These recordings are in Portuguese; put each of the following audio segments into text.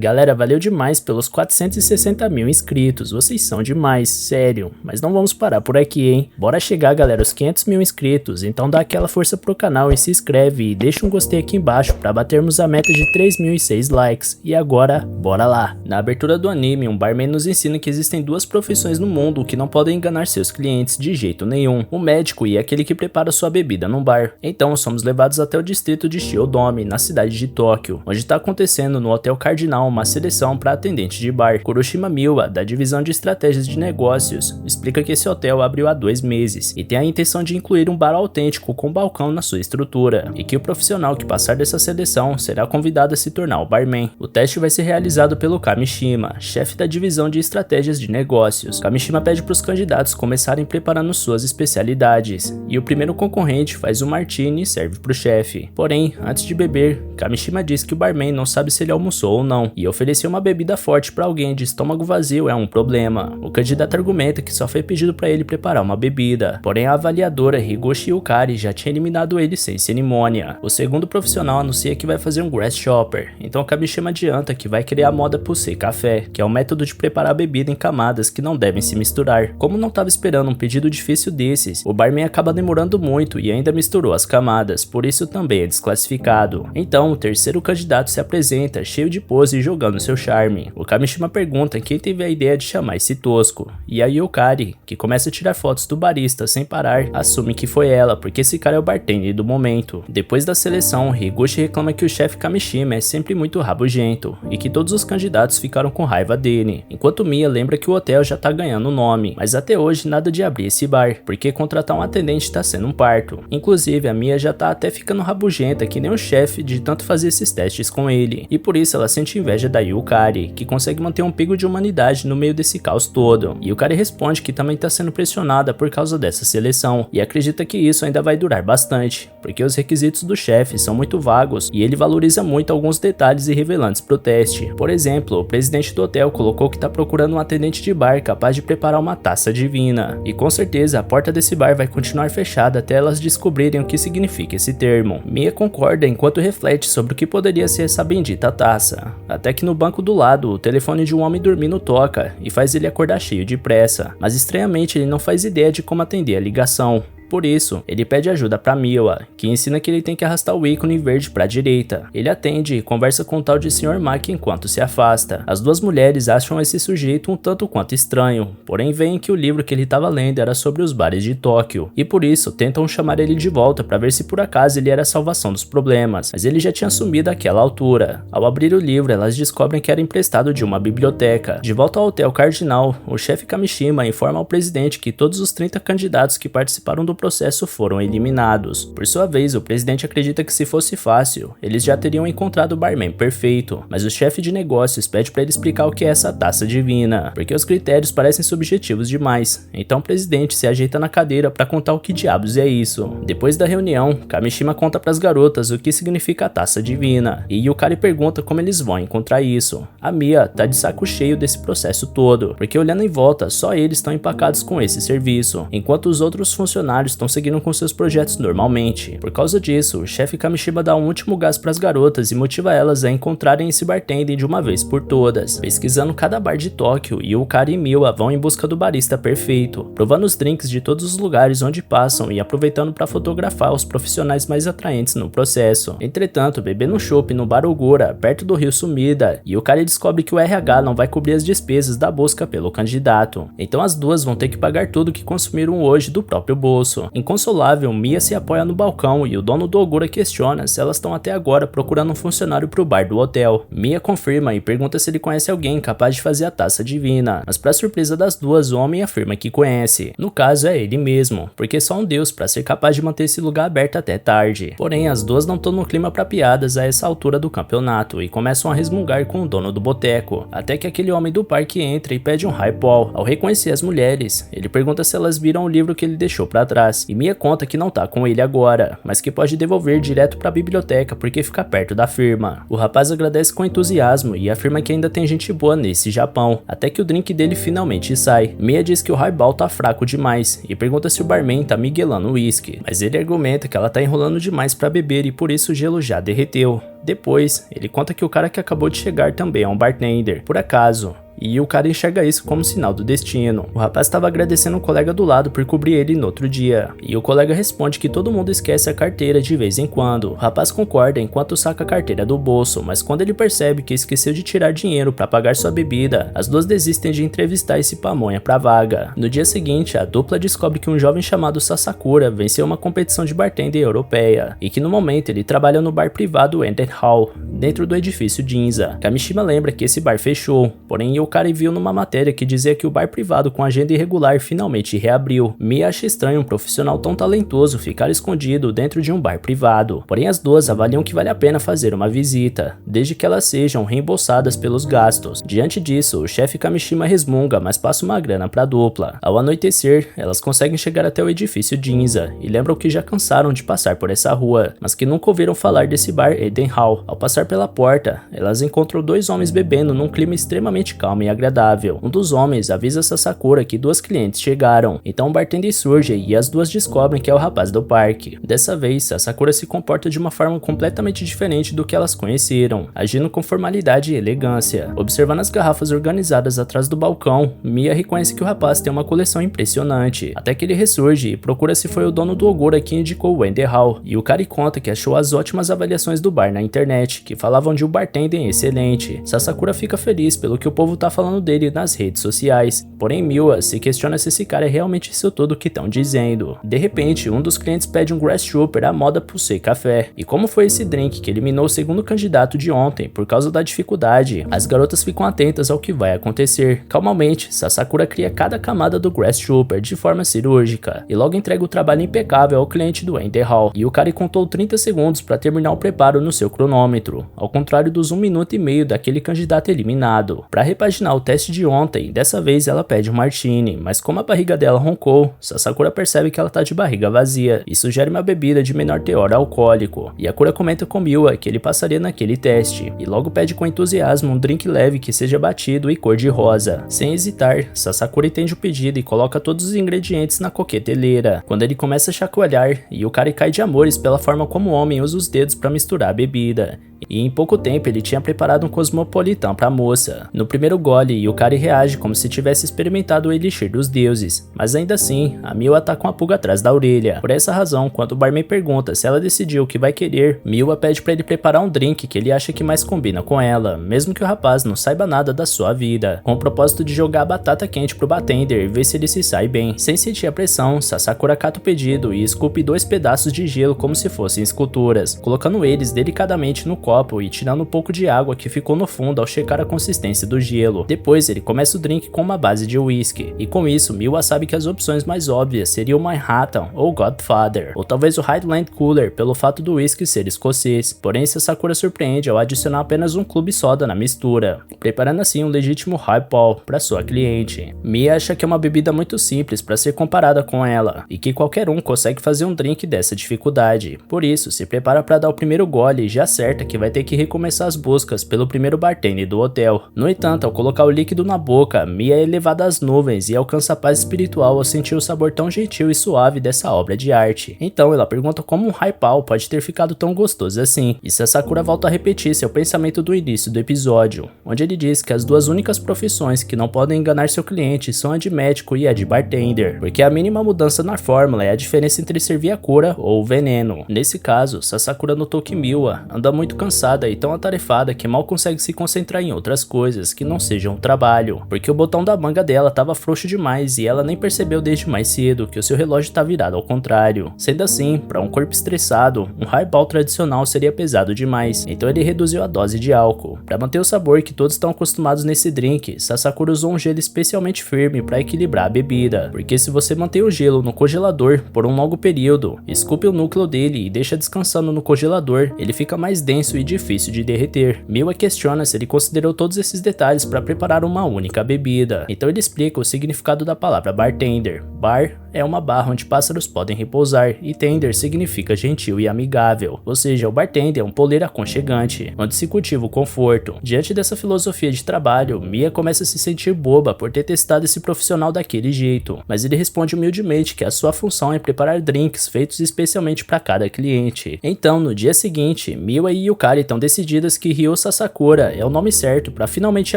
Galera, valeu demais pelos 460 mil inscritos, vocês são demais, sério. Mas não vamos parar por aqui, hein? Bora chegar, galera, aos 500 mil inscritos, então dá aquela força pro canal e se inscreve e deixa um gostei aqui embaixo pra batermos a meta de 3.006 likes. E agora, bora lá! Na abertura do anime, um barman nos ensina que existem duas profissões no mundo que não podem enganar seus clientes de jeito nenhum: o médico e aquele que prepara sua bebida num bar. Então somos levados até o distrito de Shiodome, na cidade de Tóquio, onde está acontecendo no Hotel Cardinal uma seleção para atendente de bar. Kuroshima Miwa, da divisão de estratégias de negócios, explica que esse hotel abriu há 2 meses e tem a intenção de incluir um bar autêntico com balcão na sua estrutura, e que o profissional que passar dessa seleção será convidado a se tornar o barman. O teste vai ser realizado pelo Kamishima, chefe da divisão de estratégias de negócios. Kamishima pede para os candidatos começarem preparando suas especialidades, e o primeiro concorrente faz um martini e serve para o chefe. Porém, antes de beber, Kamishima diz que o barman não sabe se ele almoçou ou não, e oferecer uma bebida forte para alguém de estômago vazio é um problema. O candidato argumenta que só foi pedido para ele preparar uma bebida, porém a avaliadora Higoshi Yukari já tinha eliminado ele sem cerimônia. O segundo profissional anuncia que vai fazer um grasshopper, então Kamishima adianta que vai criar a moda Pusei Café, que é um método de preparar a bebida em camadas que não devem se misturar. Como não estava esperando um pedido difícil desses, o barman acaba demorando muito e ainda misturou as camadas, por isso também é desclassificado. Então o terceiro candidato se apresenta, cheio de pose e jogando seu charme. O Kamishima pergunta quem teve a ideia de chamar esse tosco, e a Yukari, que começa a tirar fotos do barista sem parar, assume que foi ela, porque esse cara é o bartender do momento. Depois da seleção, Higuchi reclama que o chefe Kamishima é sempre muito rabugento, e que todos os candidatos ficaram com raiva dele, enquanto Mia lembra que o hotel já tá ganhando nome, mas até hoje nada de abrir esse bar, porque contratar um atendente tá sendo um parto. Inclusive a Mia já tá até ficando rabugenta que nem o chefe de tanto fazer esses testes com ele, e por isso ela sente inveja da Yukari, que consegue manter um pingo de humanidade no meio desse caos todo. E Yukari responde que também tá sendo pressionada por causa dessa seleção, e acredita que isso ainda vai durar bastante, porque os requisitos do chefe são muito vagos e ele valoriza muito alguns detalhes irrelevantes pro teste. Por exemplo, o presidente do hotel colocou que tá procurando um atendente de bar capaz de preparar uma taça divina, e com certeza a porta desse bar vai continuar fechada até elas descobrirem o que significa esse termo. Mia concorda enquanto reflete sobre o que poderia ser essa bendita taça, até que no banco do lado o telefone de um homem dormindo toca e faz ele acordar cheio de pressa, mas estranhamente ele não faz ideia de como atender a ligação. Por isso, ele pede ajuda para Miwa, que ensina que ele tem que arrastar o ícone verde para a direita. Ele atende e conversa com o tal de Sr. Maki enquanto se afasta. As duas mulheres acham esse sujeito um tanto quanto estranho, porém veem que o livro que ele estava lendo era sobre os bares de Tóquio, e por isso tentam chamar ele de volta para ver se por acaso ele era a salvação dos problemas, mas ele já tinha sumido àquela altura. Ao abrir o livro, elas descobrem que era emprestado de uma biblioteca. De volta ao Hotel Cardinal, o chefe Kamishima informa ao presidente que todos os 30 candidatos que participaram do processo foram eliminados. Por sua vez, o presidente acredita que se fosse fácil, eles já teriam encontrado o barman perfeito, mas o chefe de negócios pede para ele explicar o que é essa taça divina, porque os critérios parecem subjetivos demais. Então o presidente se ajeita na cadeira para contar o que diabos é isso. Depois da reunião, Kamishima conta para as garotas o que significa a taça divina, e Yukari pergunta como eles vão encontrar isso. A Mia tá de saco cheio desse processo todo, porque olhando em volta, só eles estão empacados com esse serviço, enquanto os outros funcionários estão seguindo com seus projetos normalmente. Por causa disso, o chefe Kamishima dá um último gás para as garotas e motiva elas a encontrarem esse bartender de uma vez por todas. Pesquisando cada bar de Tóquio, Yukari e Miwa vão em busca do barista perfeito, provando os drinks de todos os lugares onde passam e aproveitando para fotografar os profissionais mais atraentes no processo. Entretanto, bebendo chopp no bar Ogura, perto do rio Sumida, Yukari descobre que o RH não vai cobrir as despesas da busca pelo candidato. Então as duas vão ter que pagar tudo que consumiram hoje do próprio bolso. Inconsolável, Mia se apoia no balcão e o dono do Ogura questiona se elas estão até agora procurando um funcionário pro bar do hotel. Mia confirma e pergunta se ele conhece alguém capaz de fazer a taça divina, mas para surpresa das duas, o homem afirma que conhece. No caso é ele mesmo, porque só um deus para ser capaz de manter esse lugar aberto até tarde. Porém, as duas não estão no clima para piadas a essa altura do campeonato e começam a resmungar com o dono do boteco, até que aquele homem do parque entra e pede um highball. Ao reconhecer as mulheres, ele pergunta se elas viram o livro que ele deixou para trás. atrás, e Mia conta que não tá com ele agora, mas que pode devolver direto pra biblioteca porque fica perto da firma. O rapaz agradece com entusiasmo e afirma que ainda tem gente boa nesse Japão, até que o drink dele finalmente sai. Mia diz que o highball tá fraco demais e pergunta se o barman tá miguelando o uísque, mas ele argumenta que ela tá enrolando demais pra beber e por isso o gelo já derreteu. Depois, ele conta que o cara que acabou de chegar também é um bartender, por acaso. E o cara enxerga isso como sinal do destino. O rapaz estava agradecendo o colega do lado por cobrir ele no outro dia. E o colega responde que todo mundo esquece a carteira de vez em quando. O rapaz concorda enquanto saca a carteira do bolso, mas quando ele percebe que esqueceu de tirar dinheiro para pagar sua bebida, as duas desistem de entrevistar esse pamonha pra vaga. No dia seguinte, a dupla descobre que um jovem chamado Sasakura venceu uma competição de bartender europeia, e que no momento ele trabalha no bar privado Ender Hall, dentro do edifício Ginza. Kamishima lembra que esse bar fechou, porém o cara viu numa matéria que dizia que o bar privado com agenda irregular finalmente reabriu. Mia acha estranho um profissional tão talentoso ficar escondido dentro de um bar privado, porém as duas avaliam que vale a pena fazer uma visita, desde que elas sejam reembolsadas pelos gastos. Diante disso, o chefe Kamishima resmunga, mas passa uma grana pra dupla. Ao anoitecer, elas conseguem chegar até o edifício Ginza e lembram que já cansaram de passar por essa rua, mas que nunca ouviram falar desse bar Eden Hall. Ao passar pela porta, elas encontram dois homens bebendo num clima extremamente calmo e agradável. Um dos homens avisa Sasakura que duas clientes chegaram, então o bartender surge e as duas descobrem que é o rapaz do parque. Dessa vez, Sasakura se comporta de uma forma completamente diferente do que elas conheceram, agindo com formalidade e elegância. Observando as garrafas organizadas atrás do balcão, Mia reconhece que o rapaz tem uma coleção impressionante, até que ele ressurge e procura se foi o dono do Ogura que indicou o Ender Hall, e o cara conta que achou as ótimas avaliações do bar na internet, que falavam de um bartender excelente. Sasakura fica feliz pelo que o povo tá falando dele nas redes sociais, porém Miwa se questiona se esse cara é realmente isso tudo que estão dizendo. De repente, um dos clientes pede um Grass Trooper à moda Pulse Café, e como foi esse drink que eliminou o segundo candidato de ontem por causa da dificuldade, as garotas ficam atentas ao que vai acontecer. Calmamente, Sasakura cria cada camada do Grass Trooper de forma cirúrgica, e logo entrega o trabalho impecável ao cliente do Ender Hall, e o cara contou 30 segundos para terminar o preparo no seu cronômetro, ao contrário dos 1 minuto e meio daquele candidato eliminado. Para repaginar o teste de ontem, dessa vez ela pede um martini, mas como a barriga dela roncou, Sasakura percebe que ela tá de barriga vazia e sugere uma bebida de menor teor alcoólico, e Akura comenta com Miwa que ele passaria naquele teste, e logo pede com entusiasmo um drink leve que seja batido e cor de rosa. Sem hesitar, Sasakura entende o pedido e coloca todos os ingredientes na coqueteleira, quando ele começa a chacoalhar, e o cara cai de amores pela forma como o homem usa os dedos para misturar a bebida. E em pouco tempo ele tinha preparado um cosmopolitão pra moça. No primeiro gole, Yukari reage como se tivesse experimentado o elixir dos deuses, mas ainda assim, a Miwa tá com a pulga atrás da orelha. Por essa razão, quando o barman pergunta se ela decidiu o que vai querer, Miwa pede pra ele preparar um drink que ele acha que mais combina com ela, mesmo que o rapaz não saiba nada da sua vida, com o propósito de jogar a batata quente pro bartender e ver se ele se sai bem. Sem sentir a pressão, Sasakura cata o pedido e esculpe 2 pedaços de gelo como se fossem esculturas, colocando eles delicadamente no copo e tirando um pouco de água que ficou no fundo ao checar a consistência do gelo. Depois ele começa o drink com uma base de whisky, e com isso Miwa sabe que as opções mais óbvias seriam o Manhattan ou Godfather, ou talvez o Highland Cooler pelo fato do whisky ser escocês. Porém, Sasakura surpreende ao adicionar apenas um clube soda na mistura, preparando assim um legítimo highball para sua cliente. Mia acha que é uma bebida muito simples para ser comparada com ela, e que qualquer um consegue fazer um drink dessa dificuldade. Por isso, se prepara para dar o primeiro gole e já acerta que vai ter que recomeçar as buscas pelo primeiro bartender do hotel. No entanto, ao colocar o líquido na boca, Mia é elevada às nuvens e alcança a paz espiritual ao sentir o sabor tão gentil e suave dessa obra de arte. Então ela pergunta como um highball pode ter ficado tão gostoso assim, e Sasakura volta a repetir seu pensamento do início do episódio, onde ele diz que as duas únicas profissões que não podem enganar seu cliente são a de médico e a de bartender, porque a mínima mudança na fórmula é a diferença entre servir a cura ou o veneno. Nesse caso, Sasakura notou que Miwa anda muito cansada e tão atarefada que mal consegue se concentrar em outras coisas que não sejam o trabalho, porque o botão da manga dela estava frouxo demais e ela nem percebeu desde mais cedo que o seu relógio está virado ao contrário. Sendo assim, para um corpo estressado, um highball tradicional seria pesado demais, então ele reduziu a dose de álcool. Para manter o sabor que todos estão acostumados nesse drink, Sasakura usou um gelo especialmente firme para equilibrar a bebida, porque se você manter o gelo no congelador por um longo período, esculpe o núcleo dele e deixa descansando no congelador, ele fica mais denso e difícil de derreter. Miwa questiona se ele considerou todos esses detalhes para preparar uma única bebida, então ele explica o significado da palavra bartender. Bar é uma barra onde pássaros podem repousar e tender significa gentil e amigável, ou seja, o bartender é um poleiro aconchegante, onde se cultiva o conforto. Diante dessa filosofia de trabalho, Mia começa a se sentir boba por ter testado esse profissional daquele jeito, mas ele responde humildemente que a sua função é preparar drinks feitos especialmente para cada cliente. Então, no dia seguinte, Miwa e Yukari estão decididas que Ryo Sasakura é o nome certo para finalmente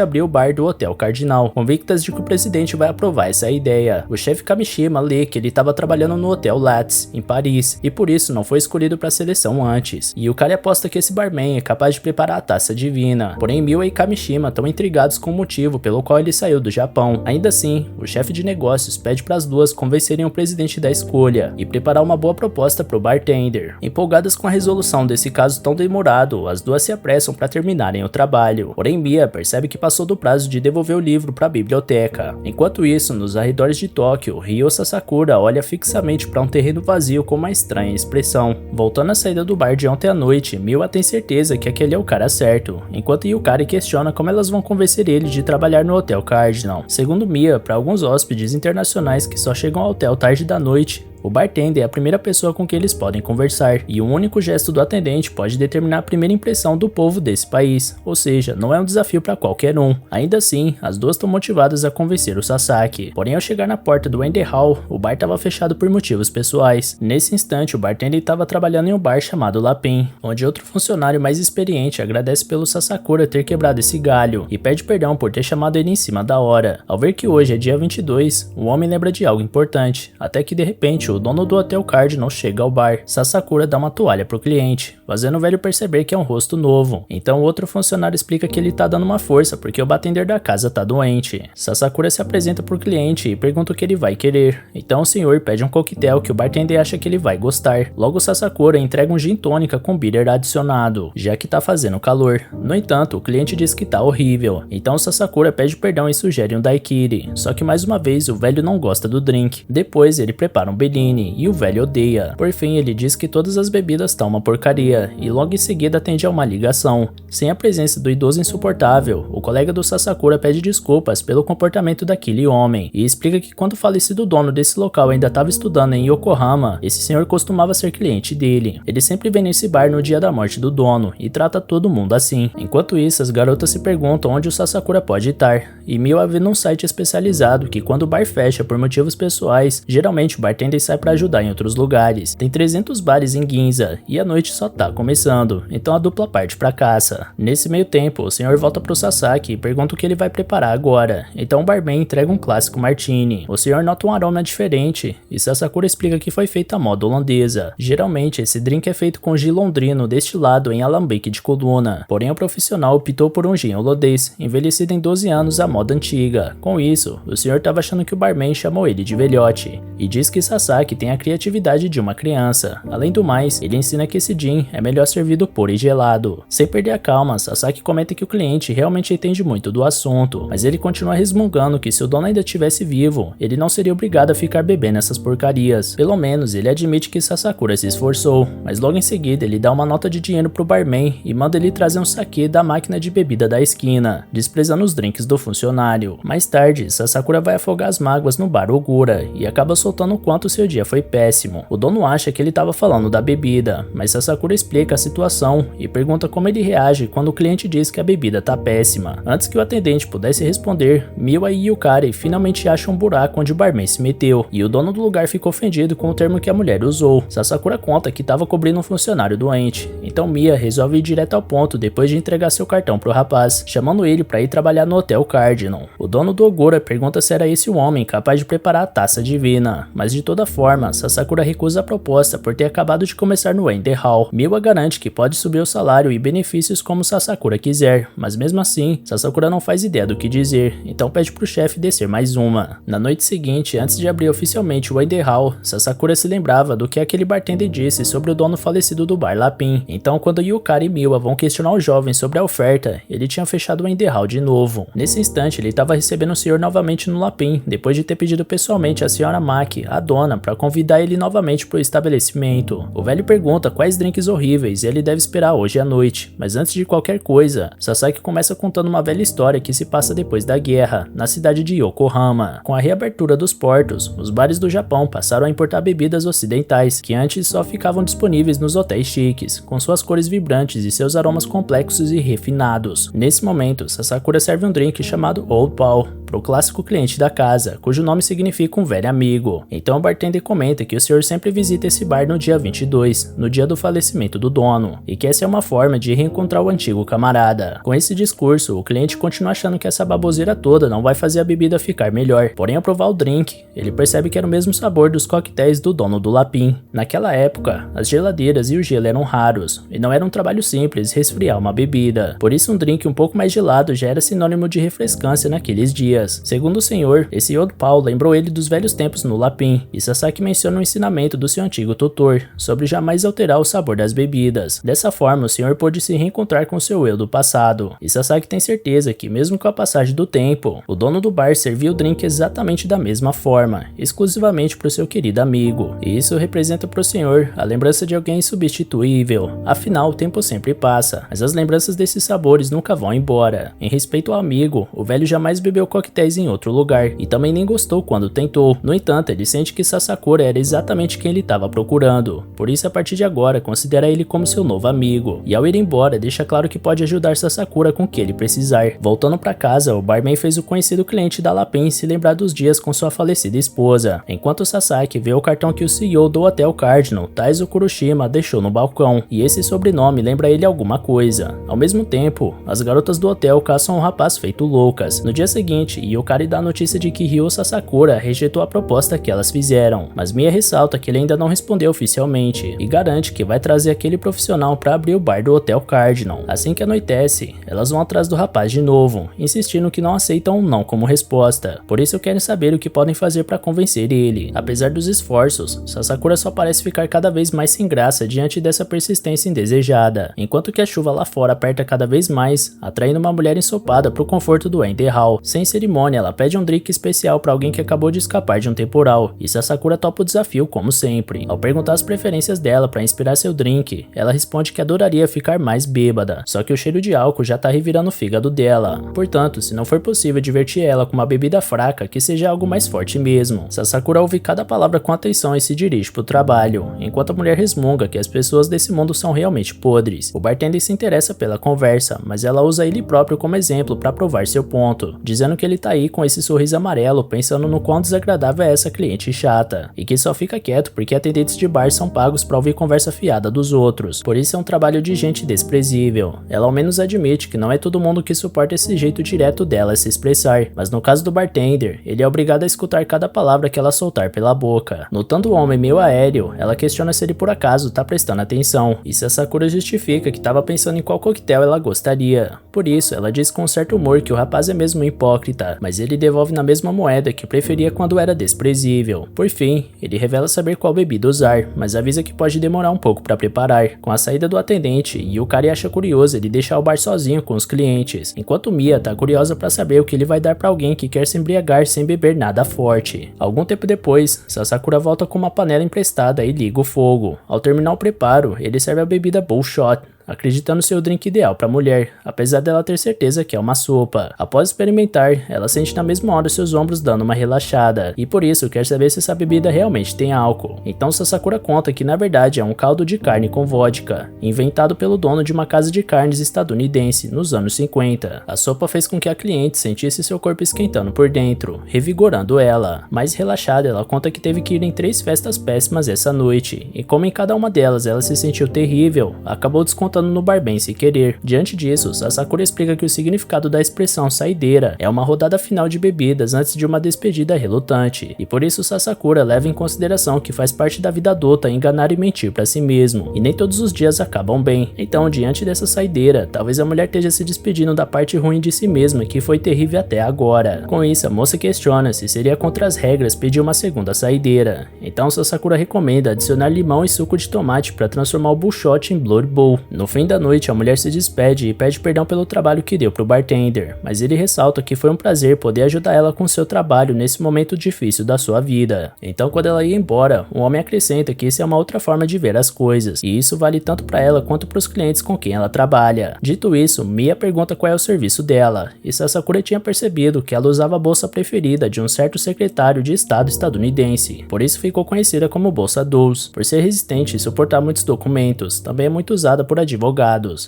abrir o bar do Hotel Cardinal, convictas de que o presidente vai aprovar essa ideia. O chefe Kamishima lê que ele estava trabalhando no Hotel Latz, em Paris, e por isso não foi escolhido para a seleção antes. E Yukari aposta que esse barman é capaz de preparar a taça divina. Porém, Miwa e Kamishima estão intrigados com o motivo pelo qual ele saiu do Japão. Ainda assim, o chefe de negócios pede para as duas convencerem o presidente da escolha e preparar uma boa proposta para o bartender. Empolgadas com a resolução desse caso tão demorado, as duas se apressam para terminarem o trabalho. Porém, Mia percebe que passou do prazo de devolver o livro para a biblioteca. Enquanto isso, nos arredores de Tóquio, Ryo Sasakura olha fixamente para um terreno vazio com uma estranha expressão. Voltando à saída do bar de ontem à noite, Miwa tem certeza que aquele é o cara certo, enquanto Yukari questiona como elas vão convencer ele de trabalhar no Hotel Cardinal. Segundo Mia, para alguns hóspedes internacionais que só chegam ao hotel tarde da noite, o bartender é a primeira pessoa com quem eles podem conversar, e um único gesto do atendente pode determinar a primeira impressão do povo desse país, ou seja, não é um desafio para qualquer um. Ainda assim, as duas estão motivadas a convencer o Sasaki. Porém, ao chegar na porta do Wender Hall, o bar estava fechado por motivos pessoais. Nesse instante, o bartender estava trabalhando em um bar chamado Lapin, onde outro funcionário mais experiente agradece pelo Sasakura ter quebrado esse galho e pede perdão por ter chamado ele em cima da hora. Ao ver que hoje é dia 22, o homem lembra de algo importante, até que de repente o dono do Hotel Cardinal chega ao bar. Sasakura dá uma toalha pro cliente, fazendo o velho perceber que é um rosto novo. Então o outro funcionário explica que ele tá dando uma força porque o bartender da casa tá doente. Sasakura se apresenta pro cliente e pergunta o que ele vai querer. Então o senhor pede um coquetel que o bartender acha que ele vai gostar. Logo Sasakura entrega um gin tônica com bitter adicionado, já que tá fazendo calor. No entanto, o cliente diz que tá horrível. Então Sasakura pede perdão e sugere um daiquiri. Só que mais uma vez o velho não gosta do drink. Depois ele prepara um Bellini e o velho odeia. Por fim, ele diz que todas as bebidas estão uma porcaria e logo em seguida atende a uma ligação. Sem a presença do idoso insuportável, o colega do Sasakura pede desculpas pelo comportamento daquele homem e explica que quando o falecido dono desse local ainda estava estudando em Yokohama, esse senhor costumava ser cliente dele. Ele sempre vem nesse bar no dia da morte do dono e trata todo mundo assim. Enquanto isso, as garotas se perguntam onde o Sasakura pode estar, e Miwa vê num site especializado que quando o bar fecha por motivos pessoais, geralmente o bartender sai para ajudar em outros lugares. Tem 300 bares em Ginza e a noite só tá começando, então a dupla parte pra caça. Nesse meio tempo, o senhor volta pro Sasaki e pergunta o que ele vai preparar agora. Então o barman entrega um clássico martini. O senhor nota um aroma diferente e Sasakura explica que foi feito à moda holandesa. Geralmente esse drink é feito com gin londrino destilado em alambique de coluna. Porém o profissional optou por um gin holandês, envelhecido em 12 anos à moda antiga. Com isso, o senhor tava achando que o barman chamou ele de velhote e diz que Sasaki tem a criatividade de uma criança. Além do mais, ele ensina que esse gin é melhor servido puro e gelado. Sem perder a calma, Sasaki comenta que o cliente realmente entende muito do assunto, mas ele continua resmungando que se o dono ainda estivesse vivo, ele não seria obrigado a ficar bebendo essas porcarias. Pelo menos ele admite que Sasakura se esforçou, mas logo em seguida ele dá uma nota de dinheiro pro barman e manda ele trazer um saquê da máquina de bebida da esquina, desprezando os drinks do funcionário. Mais tarde, Sasakura vai afogar as mágoas no bar Ogura e acaba soltando o quanto seu dia foi péssimo. O dono acha que ele estava falando da bebida, mas Sasakura explica a situação e pergunta como ele reage quando o cliente diz que a bebida tá péssima. Antes que o atendente pudesse responder, Miwa e Yukari finalmente acham um buraco onde o barman se meteu, e o dono do lugar ficou ofendido com o termo que a mulher usou. Sasakura conta que estava cobrindo um funcionário doente, então Mia resolve ir direto ao ponto depois de entregar seu cartão pro rapaz, chamando ele para ir trabalhar no Hotel Cardinal. O dono do Ogura pergunta se era esse o homem capaz de preparar a taça divina, mas de toda forma, Sasakura recusa a proposta por ter acabado de começar no Wender Hall. Miwa garante que pode subir o salário e benefícios como Sasakura quiser, mas mesmo assim, Sasakura não faz ideia do que dizer, então pede pro chefe descer mais uma. Na noite seguinte, antes de abrir oficialmente o Wender Hall, Sasakura se lembrava do que aquele bartender disse sobre o dono falecido do bar Lapin. Então quando Yukari e Miwa vão questionar o jovem sobre a oferta, ele tinha fechado o Wender Hall de novo. Nesse instante, ele estava recebendo o senhor novamente no Lapin, depois de ter pedido pessoalmente a senhora Maki, a dona, para convidar ele novamente pro estabelecimento. O velho pergunta quais drinks horríveis horríveis e ele deve esperar hoje à noite. Mas antes de qualquer coisa, Sasaki começa contando uma velha história que se passa depois da guerra, na cidade de Yokohama. Com a reabertura dos portos, os bares do Japão passaram a importar bebidas ocidentais, que antes só ficavam disponíveis nos hotéis chiques, com suas cores vibrantes e seus aromas complexos e refinados. Nesse momento, Sasakura serve um drink chamado Old Pal para o clássico cliente da casa, cujo nome significa um velho amigo. Então o bartender comenta que o senhor sempre visita esse bar no dia 22, no dia do falecimento do dono, e que essa é uma forma de reencontrar o antigo camarada. Com esse discurso, o cliente continua achando que essa baboseira toda não vai fazer a bebida ficar melhor, porém ao provar o drink, ele percebe que era o mesmo sabor dos coquetéis do dono do Lapin. Naquela época, as geladeiras e o gelo eram raros, e não era um trabalho simples resfriar uma bebida, por isso um drink um pouco mais gelado já era sinônimo de refrescância naqueles dias. Segundo o senhor, esse Old Pal lembrou ele dos velhos tempos no Lapin, e Sasaki menciona um ensinamento do seu antigo tutor, sobre jamais alterar o sabor das bebidas. Dessa forma, o senhor pôde se reencontrar com seu eu do passado, e Sasaki tem certeza que mesmo com a passagem do tempo, o dono do bar servia o drink exatamente da mesma forma, exclusivamente para o seu querido amigo, e isso representa para o senhor a lembrança de alguém insubstituível. Afinal, o tempo sempre passa, mas as lembranças desses sabores nunca vão embora. Em respeito ao amigo, o velho jamais bebeu coquetéis em outro lugar, e também nem gostou quando tentou. No entanto, ele sente que Sasakura era exatamente quem ele estava procurando, por isso a partir de agora considera ele como seu novo amigo, e ao ir embora deixa claro que pode ajudar Sasakura com o que ele precisar. Voltando para casa, o barman fez o conhecido cliente da Lapin se lembrar dos dias com sua falecida esposa, enquanto Sasaki vê o cartão que o CEO do Hotel Cardinal, Taizo Kuroshima, deixou no balcão, e esse sobrenome lembra ele alguma coisa. Ao mesmo tempo, as garotas do hotel caçam um rapaz feito loucas. No dia seguinte, Yukari dá a notícia de que Ryo Sasakura rejeitou a proposta que elas fizeram, mas Mia ressalta que ele ainda não respondeu oficialmente, e garante que vai trazer aquele profissional para abrir o bar do Hotel Cardinal. Assim que anoitece, elas vão atrás do rapaz de novo, insistindo que não aceitam um não como resposta, por isso querem saber o que podem fazer para convencer ele. Apesar dos esforços, Sasakura só parece ficar cada vez mais sem graça diante dessa persistência indesejada, enquanto que a chuva lá fora aperta cada vez mais, atraindo uma mulher ensopada para o conforto do Ender Hall. Sem cerimônia, ela pede um drink especial para alguém que acabou de escapar de um temporal, e Sasakura topa o desafio como sempre. Ao perguntar as preferências dela para inspirar seu drink, ela responde que adoraria ficar mais bêbada, só que o cheiro de álcool já tá revirando o fígado dela. Portanto, se não for possível divertir ela com uma bebida fraca, que seja algo mais forte mesmo. Sasakura ouve cada palavra com atenção e se dirige pro trabalho, enquanto a mulher resmunga que as pessoas desse mundo são realmente podres. O bartender se interessa pela conversa, mas ela usa ele próprio como exemplo para provar seu ponto, dizendo que ele tá aí com esse sorriso amarelo pensando no quão desagradável é essa cliente chata, e que só fica quieto porque atendentes de bar são pagos para ouvir conversa fiada dos outros, por isso é um trabalho de gente desprezível. Ela ao menos admite que não é todo mundo que suporta esse jeito direto dela se expressar, mas no caso do bartender, ele é obrigado a escutar cada palavra que ela soltar pela boca. Notando o homem meio aéreo, ela questiona se ele por acaso tá prestando atenção, e se a Sakura justifica que tava pensando em qual coquetel ela gostaria. Por isso, ela diz com certo humor que o rapaz é mesmo um hipócrita, mas ele devolve na mesma moeda que preferia quando era desprezível. Por fim, ele revela saber qual bebida usar, mas avisa que pode demorar um pouco para preparar. Com a saída do atendente, Yukari acha curioso ele deixar o bar sozinho com os clientes, enquanto Mia tá curiosa para saber o que ele vai dar para alguém que quer se embriagar sem beber nada forte. Algum tempo depois, Sasakura volta com uma panela emprestada e liga o fogo. Ao terminar o preparo, ele serve a bebida Bullshot, acreditando ser o drink ideal para a mulher, apesar dela ter certeza que é uma sopa. Após experimentar, ela sente na mesma hora seus ombros dando uma relaxada, e por isso quer saber se essa bebida realmente tem álcool. Então Sasakura conta que na verdade é um caldo de carne com vodka, inventado pelo dono de uma casa de carnes estadunidense nos anos 50. A sopa fez com que a cliente sentisse seu corpo esquentando por dentro, revigorando ela. Mais relaxada, ela conta que teve que ir em 3 festas péssimas essa noite, e como em cada uma delas ela se sentiu terrível, acabou descontando no bar bem sem querer. Diante disso, Sasakura explica que o significado da expressão saideira é uma rodada final de bebidas antes de uma despedida relutante, e por isso Sasakura leva em consideração que faz parte da vida adulta enganar e mentir para si mesmo, e nem todos os dias acabam bem. Então, diante dessa saideira, talvez a mulher esteja se despedindo da parte ruim de si mesma que foi terrível até agora. Com isso, a moça questiona se seria contra as regras pedir uma segunda saideira. Então Sasakura recomenda adicionar limão e suco de tomate para transformar o Bullshot em Blood Bowl. No No fim da noite, a mulher se despede e pede perdão pelo trabalho que deu pro bartender, mas ele ressalta que foi um prazer poder ajudar ela com seu trabalho nesse momento difícil da sua vida. Então, quando ela ia embora, o homem acrescenta que isso é uma outra forma de ver as coisas, e isso vale tanto para ela quanto para os clientes com quem ela trabalha. Dito isso, Mia pergunta qual é o serviço dela, e Sasakura tinha percebido que ela usava a bolsa preferida de um certo secretário de estado estadunidense, por isso ficou conhecida como bolsa Dulles. Por ser resistente e suportar muitos documentos, também é muito usada por advogados.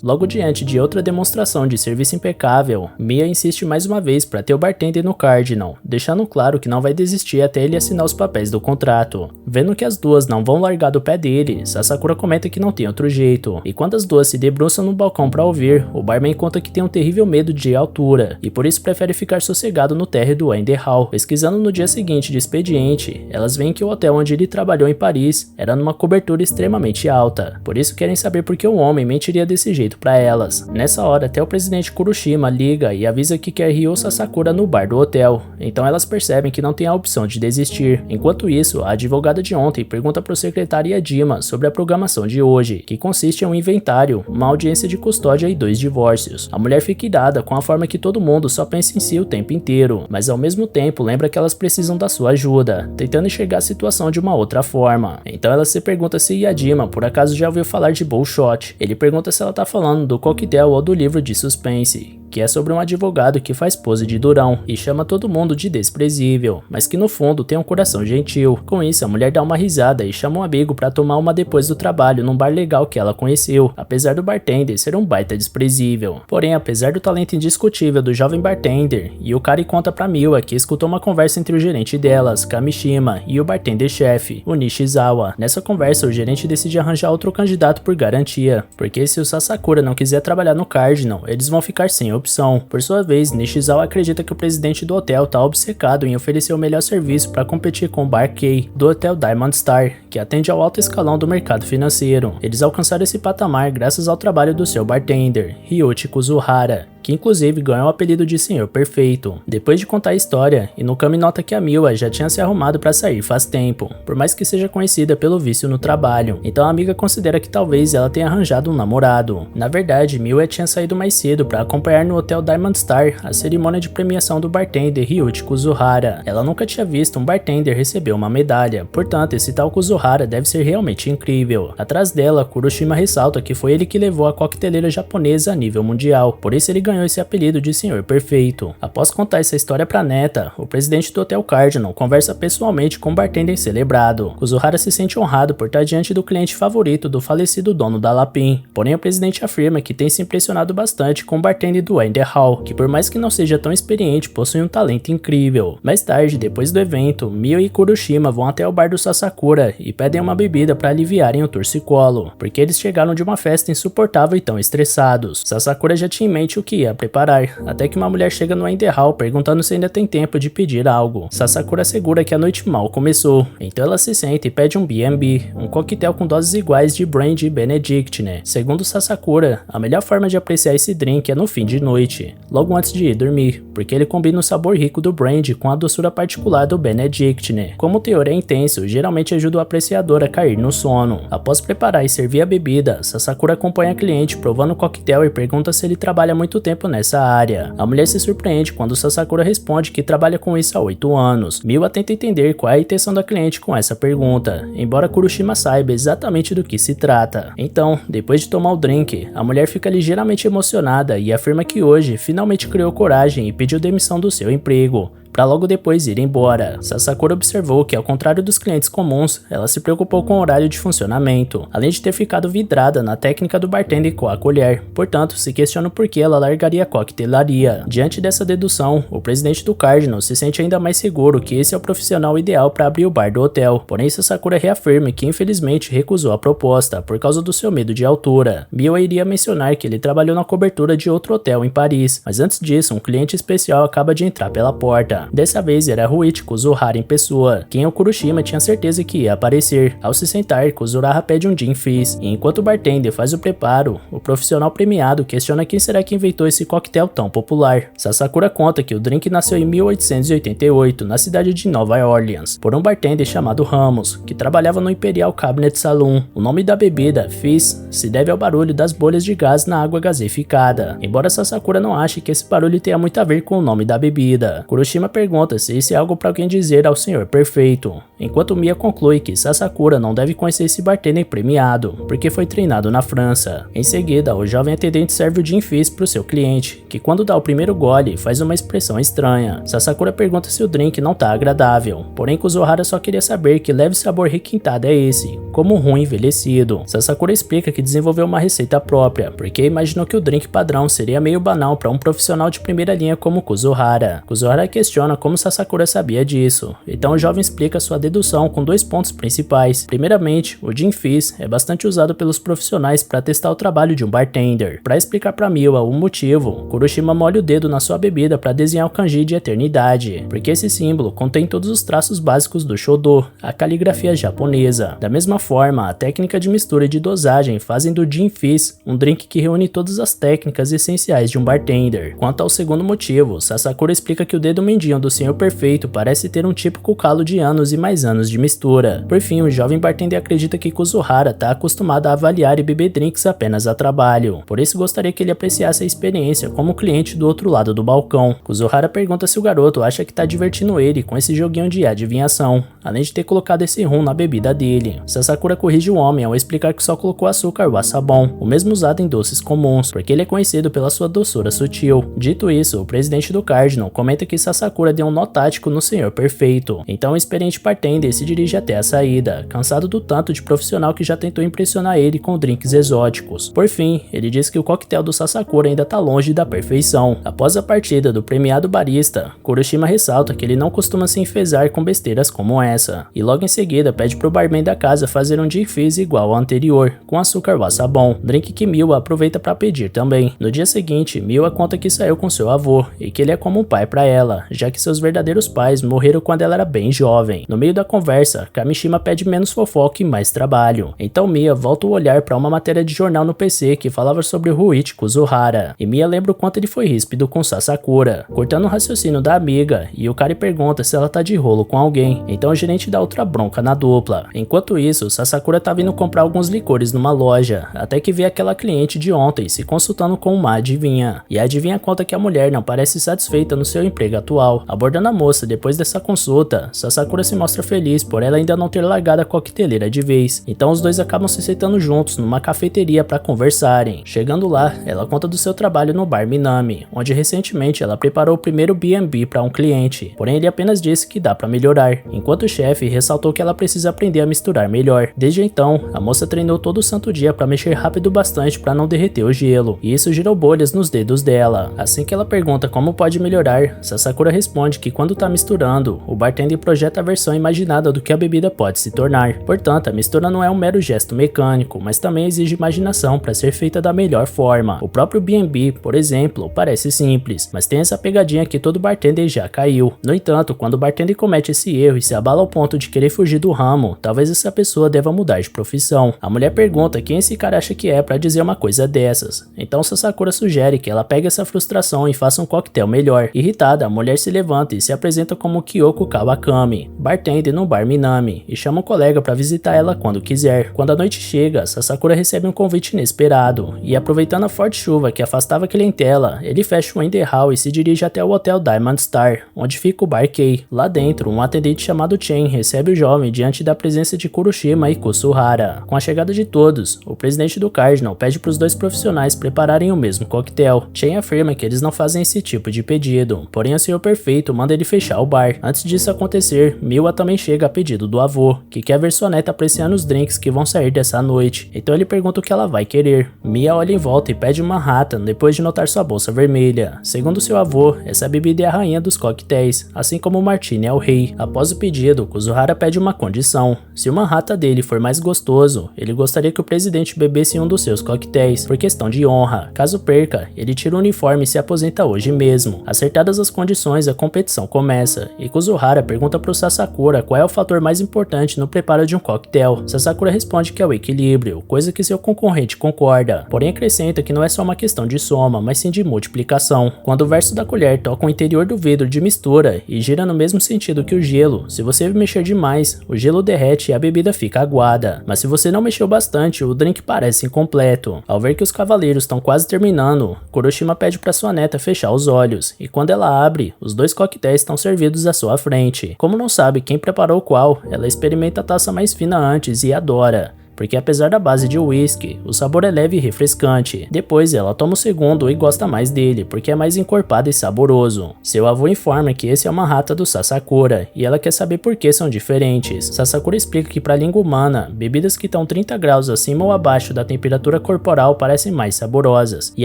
Logo diante de outra demonstração de serviço impecável, Mia insiste mais uma vez para ter o bartender no Cardinal, deixando claro que não vai desistir até ele assinar os papéis do contrato. Vendo que as duas não vão largar do pé dele, Sasakura comenta que não tem outro jeito, e quando as duas se debruçam no balcão para ouvir, o barman conta que tem um terrível medo de altura, e por isso prefere ficar sossegado no térreo do Ender Hall. Pesquisando no dia seguinte de expediente, elas veem que o hotel onde ele trabalhou em Paris era numa cobertura extremamente alta, por isso querem saber por que o homem mentiria desse jeito para elas. Nessa hora, até o presidente Kuroshima liga e avisa que quer Ryo Sasakura no bar do hotel, então elas percebem que não tem a opção de desistir. Enquanto isso, a advogada de ontem pergunta para o secretário Yadima sobre a programação de hoje, que consiste em um inventário, uma audiência de custódia e 2 divórcios. A mulher fica irada com a forma que todo mundo só pensa em si o tempo inteiro, mas ao mesmo tempo lembra que elas precisam da sua ajuda, tentando enxergar a situação de uma outra forma. Então ela se pergunta se Yadima por acaso já ouviu falar de Bullshot. Ele pergunta se ela tá falando do coquetel ou do livro de suspense, que é sobre um advogado que faz pose de durão e chama todo mundo de desprezível, mas que no fundo tem um coração gentil. Com isso, a mulher dá uma risada e chama um amigo pra tomar uma depois do trabalho num bar legal que ela conheceu, apesar do bartender ser um baita desprezível. Porém, apesar do talento indiscutível do jovem bartender, Yukari conta pra Miwa que escutou uma conversa entre o gerente delas, Kamishima, e o bartender-chefe, o Nishizawa. Nessa conversa, o gerente decide arranjar outro candidato por garantia, porque se o Sasakura não quiser trabalhar no Cardinal, eles vão ficar sem opção. Por sua vez, Nishizawa acredita que o presidente do hotel tá obcecado em oferecer o melhor serviço para competir com o Bar Kei, do hotel Diamond Star, que atende ao alto escalão do mercado financeiro. Eles alcançaram esse patamar graças ao trabalho do seu bartender, Ryuichi Kuzuhara, que inclusive ganhou o apelido de Senhor Perfeito. Depois de contar a história, Inukami nota que a Miwa já tinha se arrumado para sair faz tempo, por mais que seja conhecida pelo vício no trabalho, então a amiga considera que talvez ela tenha arranjado um namorado. Na verdade, Miwa tinha saído mais cedo para acompanhar no hotel Diamond Star a cerimônia de premiação do bartender Ryuichi Kuzuhara. Ela nunca tinha visto um bartender receber uma medalha, portanto esse tal Kuzuhara deve ser realmente incrível. Atrás dela, Kuroshima ressalta que foi ele que levou a coqueteleira japonesa a nível mundial, por isso ele ganhou esse apelido de Senhor Perfeito. Após contar essa história pra neta, o presidente do Hotel Cardinal conversa pessoalmente com o bartender celebrado. Kuzuhara se sente honrado por estar diante do cliente favorito do falecido dono da Lapin, porém o presidente afirma que tem se impressionado bastante com o bartender do Ender Hall, que por mais que não seja tão experiente, possui um talento incrível. Mais tarde, depois do evento, Mio e Kuroshima vão até o bar do Sasakura e pedem uma bebida para aliviarem o torcicolo, porque eles chegaram de uma festa insuportável e tão estressados. Sasakura já tinha em mente o que ia preparar, até que uma mulher chega no Ender Hall perguntando se ainda tem tempo de pedir algo. Sasakura assegura que a noite mal começou, então ela se senta e pede um B&B, um coquetel com doses iguais de brandy Benedictine. Segundo Sasakura, a melhor forma de apreciar esse drink é no fim de noite, logo antes de ir dormir, porque ele combina o sabor rico do brandy com a doçura particular do Benedictine. Como o teor é intenso, geralmente ajuda o apreciador a cair no sono. Após preparar e servir a bebida, Sasakura acompanha a cliente provando o coquetel e pergunta se ele trabalha há muito tempo nessa área. A mulher se surpreende quando Sasakura responde que trabalha com isso há 8 anos. Miwa tenta entender qual é a intenção da cliente com essa pergunta, embora Kuroshima saiba exatamente do que se trata. Então, depois de tomar o drink, a mulher fica ligeiramente emocionada e afirma que hoje finalmente criou coragem e pediu demissão do seu emprego, para logo depois ir embora. Sasakura observou que, ao contrário dos clientes comuns, ela se preocupou com o horário de funcionamento, além de ter ficado vidrada na técnica do bartender com a colher. Portanto, se questiona por que ela largaria a coquetelaria. Diante dessa dedução, o presidente do Cardinal se sente ainda mais seguro que esse é o profissional ideal para abrir o bar do hotel. Porém, Sasakura reafirma que infelizmente recusou a proposta por causa do seu medo de altura. Miwa iria mencionar que ele trabalhou na cobertura de outro hotel em Paris, mas antes disso, um cliente especial acaba de entrar pela porta. Dessa vez era Ruichi Kuzuhara em pessoa, quem o Kuroshima tinha certeza que ia aparecer. Ao se sentar, Kuzuhara pede um gin fizz, e enquanto o bartender faz o preparo, o profissional premiado questiona quem será que inventou esse coquetel tão popular. Sasakura conta que o drink nasceu em 1888, na cidade de Nova Orleans, por um bartender chamado Ramos, que trabalhava no Imperial Cabinet Saloon. O nome da bebida, fizz, se deve ao barulho das bolhas de gás na água gaseificada, embora Sasakura não ache que esse barulho tenha muito a ver com o nome da bebida. Kuroshima pergunta se isso é algo para alguém dizer ao Senhor Perfeito, enquanto Mia conclui que Sasakura não deve conhecer esse bartender premiado, porque foi treinado na França. Em seguida, o jovem atendente serve o gin fizz para o seu cliente, que quando dá o primeiro gole, faz uma expressão estranha. Sasakura pergunta se o drink não tá agradável, porém Kuzuhara só queria saber que leve sabor requintado é esse, como um rum envelhecido. Sasakura explica que desenvolveu uma receita própria, porque imaginou que o drink padrão seria meio banal para um profissional de primeira linha como Kuzuhara. Kuzuhara questiona como Sasakura sabia disso, então o jovem explica sua dedução com 2 pontos principais. Primeiramente, o gin fizz é bastante usado pelos profissionais para testar o trabalho de um bartender. Para explicar para Miwa o motivo, Kuroshima molha o dedo na sua bebida para desenhar o kanji de eternidade, porque esse símbolo contém todos os traços básicos do Shodo, a caligrafia japonesa. Da mesma forma, a técnica de mistura e de dosagem fazem do gin fizz um drink que reúne todas as técnicas essenciais de um bartender. Quanto ao segundo motivo, Sasakura explica que o dedo mindinho do Senhor Perfeito parece ter um típico calo de anos e mais anos de mistura. Por fim, o jovem bartender acredita que Kuzuhara está acostumado a avaliar e beber drinks apenas a trabalho, por isso gostaria que ele apreciasse a experiência como cliente do outro lado do balcão. Kuzuhara pergunta se o garoto acha que está divertindo ele com esse joguinho de adivinhação, além de ter colocado esse rum na bebida dele. Sasakura corrige o homem ao explicar que só colocou açúcar wasabon, o mesmo usado em doces comuns, porque ele é conhecido pela sua doçura sutil. Dito isso, o presidente do Cardinal comenta que Sasakura deu um nó tático no Senhor Perfeito, então o experiente bartender se dirige até a saída, cansado do tanto de profissional que já tentou impressionar ele com drinks exóticos. Por fim, ele diz que o coquetel do Sasakura ainda tá longe da perfeição. Após a partida do premiado barista, Kuroshima ressalta que ele não costuma se enfezar com besteiras como essa, e logo em seguida pede pro barman da casa fazer um gin fizz igual ao anterior, com açúcar wasabon, drink que Miwa aproveita para pedir também. No dia seguinte, Miwa conta que saiu com seu avô, e que ele é como um pai para ela, já que seus verdadeiros pais morreram quando ela era bem jovem. No meio da conversa, Kamishima pede menos fofoca e mais trabalho, então Mia volta o olhar para uma matéria de jornal no PC que falava sobre Ruichi Kuzuhara, e Mia lembra o quanto ele foi ríspido com Sasakura, cortando o raciocínio da amiga, e o cara pergunta se ela tá de rolo com alguém, então o gerente dá outra bronca na dupla. Enquanto isso, Sasakura tá vindo comprar alguns licores numa loja, até que vê aquela cliente de ontem se consultando com uma adivinha, e a adivinha conta que a mulher não parece satisfeita no seu emprego atual. Abordando a moça depois dessa consulta, Sasakura se mostra feliz por ela ainda não ter largado a coqueteleira de vez, então os dois acabam se sentando juntos numa cafeteria para conversarem. Chegando lá, ela conta do seu trabalho no bar Minami, onde recentemente ela preparou o primeiro B&B para um cliente, porém ele apenas disse que dá para melhorar, enquanto o chefe ressaltou que ela precisa aprender a misturar melhor. Desde então, a moça treinou todo o santo dia para mexer rápido bastante para não derreter o gelo, e isso gerou bolhas nos dedos dela. Assim que ela pergunta como pode melhorar, Sasakura responde que quando tá misturando, o bartender projeta a versão imaginada do que a bebida pode se tornar. Portanto, a mistura não é um mero gesto mecânico, mas também exige imaginação para ser feita da melhor forma. O próprio B&B, por exemplo, parece simples, mas tem essa pegadinha que todo bartender já caiu. No entanto, quando o bartender comete esse erro e se abala ao ponto de querer fugir do ramo, talvez essa pessoa deva mudar de profissão. A mulher pergunta quem esse cara acha que é para dizer uma coisa dessas. Então Sasakura sugere que ela pegue essa frustração e faça um coquetel melhor. Irritada, a mulher se levanta e se apresenta como Kyoko Kawakami, bartender no bar Minami, e chama um colega para visitar ela quando quiser. Quando a noite chega, Sasakura recebe um convite inesperado, e aproveitando a forte chuva que afastava a clientela, ele fecha o Ender Hall e se dirige até o hotel Diamond Star, onde fica o Bar Kei. Lá dentro, um atendente chamado Chen recebe o jovem diante da presença de Kuroshima e Kuzuhara. Com a chegada de todos, o presidente do Cardinal pede para os dois profissionais prepararem o mesmo coquetel. Chen afirma que eles não fazem esse tipo de pedido, porém o Senhor Perfeito manda ele fechar o bar. Antes disso acontecer, Miwa também chega a pedido do avô, que quer ver sua neta apreciando os drinks que vão sair dessa noite, então ele pergunta o que ela vai querer. Mia olha em volta e pede uma Manhattan depois de notar sua bolsa vermelha. Segundo seu avô, essa bebida é a rainha dos coquetéis, assim como o Martini é o rei. Após o pedido, Kuzuhara pede uma condição: se o Manhattan dele for mais gostoso, ele gostaria que o presidente bebesse um dos seus coquetéis, por questão de honra. Caso perca, ele tira o uniforme e se aposenta hoje mesmo. Acertadas as condições, depois a competição começa, e Kuzuhara pergunta pro Sasakura qual é o fator mais importante no preparo de um coquetel. Sasakura responde que é o equilíbrio, coisa que seu concorrente concorda, porém acrescenta que não é só uma questão de soma, mas sim de multiplicação. Quando o verso da colher toca o interior do vidro de mistura e gira no mesmo sentido que o gelo, se você mexer demais, o gelo derrete e a bebida fica aguada, mas se você não mexeu bastante, o drink parece incompleto. Ao ver que os cavaleiros estão quase terminando, Kuroshima pede para sua neta fechar os olhos, e quando ela abre, os 2 coquetéis estão servidos à sua frente. Como não sabe quem preparou qual, ela experimenta a taça mais fina antes e adora, porque apesar da base de whisky, o sabor é leve e refrescante. Depois ela toma o segundo e gosta mais dele, porque é mais encorpado e saboroso. Seu avô informa que esse é uma rata do Sasakura, e ela quer saber por que são diferentes. Sasakura explica que para a língua humana, bebidas que estão 30 graus acima ou abaixo da temperatura corporal parecem mais saborosas, e